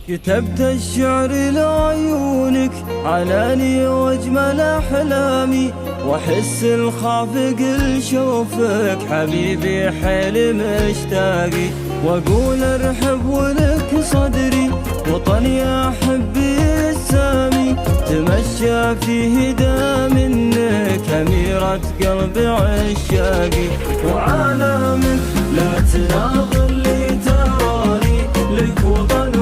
كتبت الشعر لعيونك علاني واجمل احلامي، واحس الخافق لشوفك حبيبي حيل مشتاقي، واقول ارحب ولك صدري وطني احبي السامي، تمشى فيه دا منك اميرة قلبي عشاقي، وعالمك لا تناظر لي تراني لك وطن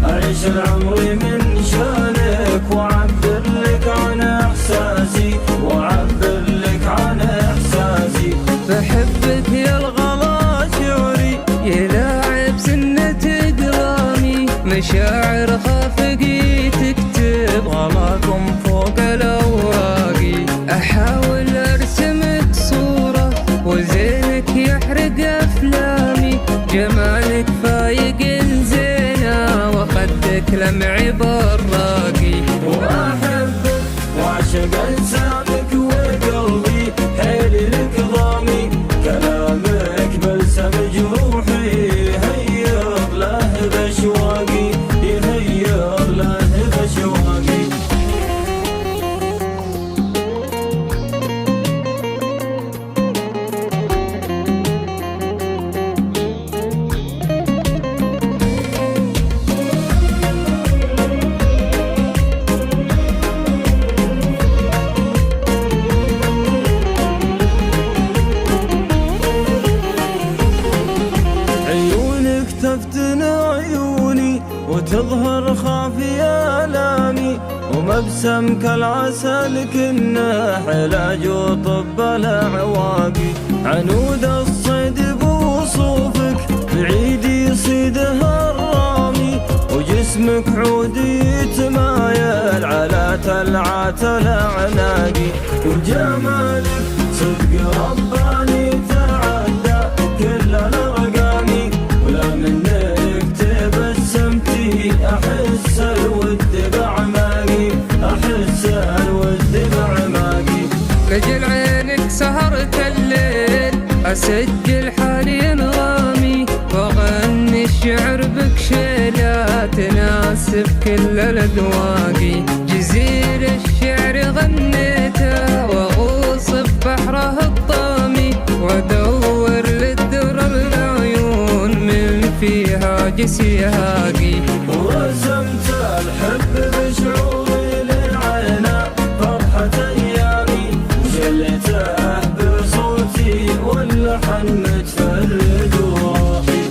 أعيش العمر من شانك، وأعبر لك عن إحساسي وأعبر لك عن إحساسي، بحبك يا الغلا شعري يلاعب سنة قلامي، مشاعر خافقي تكتب غلاكم فوق الأوراقي، أحاول أرسمك صورة وزينك يحرق أفلامي، جمالك فايق وخدك لمعي براقي، وأحبك وأعشق أجسامك وقلبي حيل لك ضامي، كلامك بلسم جروحي يهيض له بأشواقي، يهيض له بأشواقي. تفتن عيوني وتظهر خافي آلامي، ومبسمك العسل كنا علاج وطب الأعواقي، عنود الصيد بوصوفك بعيد يصيدها الرامي، وجسمك عود يتمايل على تلعات الأعناقي، وجمالك صدق رباني تعدى كل الأرقامي، ولا منك تبسمتي أحس الود بعماقي، أحس الود بعماقي، لجل عينك سهرت الليل أسجل حالي انغامي، وأغني الشعر بكشيلة تناسب كل الأذواقي، جزيل الشعر غنيته وأغوص ببحره الطامي، وأدور للدرر العيون من فيها جسيهاقي، ورسمت الحب بشعوري للعينا فرحة أيامي، وجلته بصوتي واللحن متفرد روحي.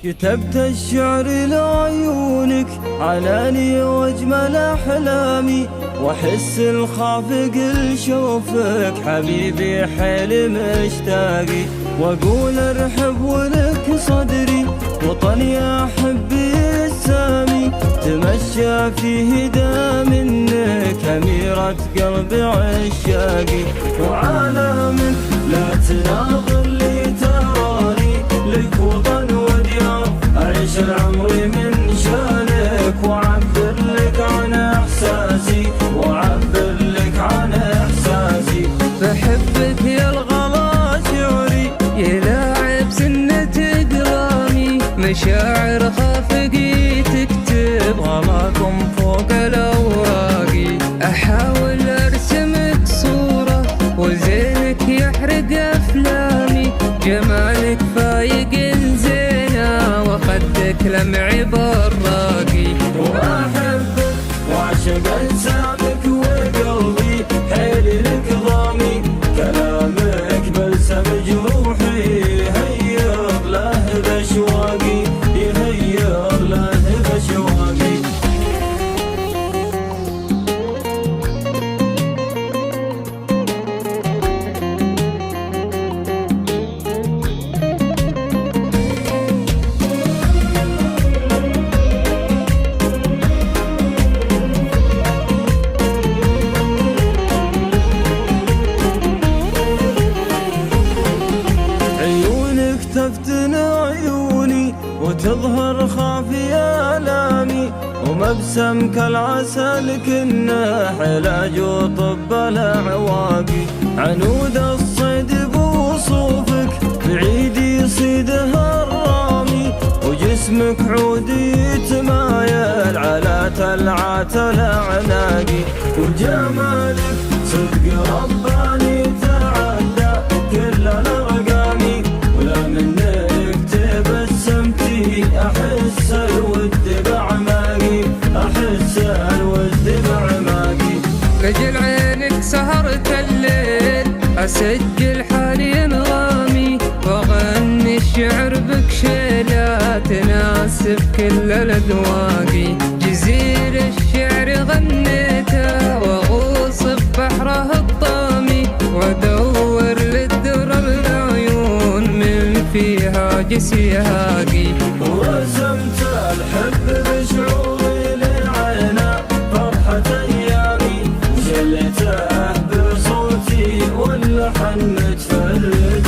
كتبت الشعر لعيونك علاني واجمل احلامي، واحس الخافق لشوفك حبيبي حيل مشتاقي، واقول ارحب ولك صدري وطني احبي السامي، تمشى فيه دا منك اميرة قلبي عشاقي، وعالمك لا تناظر لي تراني لك وطن أعيش العمر من شانك، وأعبر لك عن إحساسي وأعبر لك عن إحساسي، بحبك يا الغلا شعري يلاعب سنة قلامي، مشاعر خافقي تكتب غلاكم فوق الأوراقي، أحاول أرسمك صورة وزينك يحرق أفلامي، جمالك فايق وخدك لمعي براقي، وأحبك وأعشق أجسامك وقلبي حيل لك ضامي، كلامك بلسم جروحي هيض له وتظهر خافي آلامي، ومبسم كالعسل كنه علاج وطب الأعواقي. عنود الصيد بوصوفك بعيد يصيدها الرامي، وجسمك عود يتمايل على تلعات الأعناقي. وجمالك صدق رباني تعدى كل الأرقام، ولا منك تبسمتي أحس الود بعماقي، أحس الود بعماقي. لجل عينك سهرت الليل أسجل حالي أنغامي، وأغني الشعر بكشيلة تناسب كل الأذواق. جزير الشعر غنيته وأغوص ببحره الطامي، وأدور للدرر العيون من فيها جسيهاقي. ورسمت الحب بشعوري للعينا فرحة أيامي، وشلته بصوتي واللحن متفرد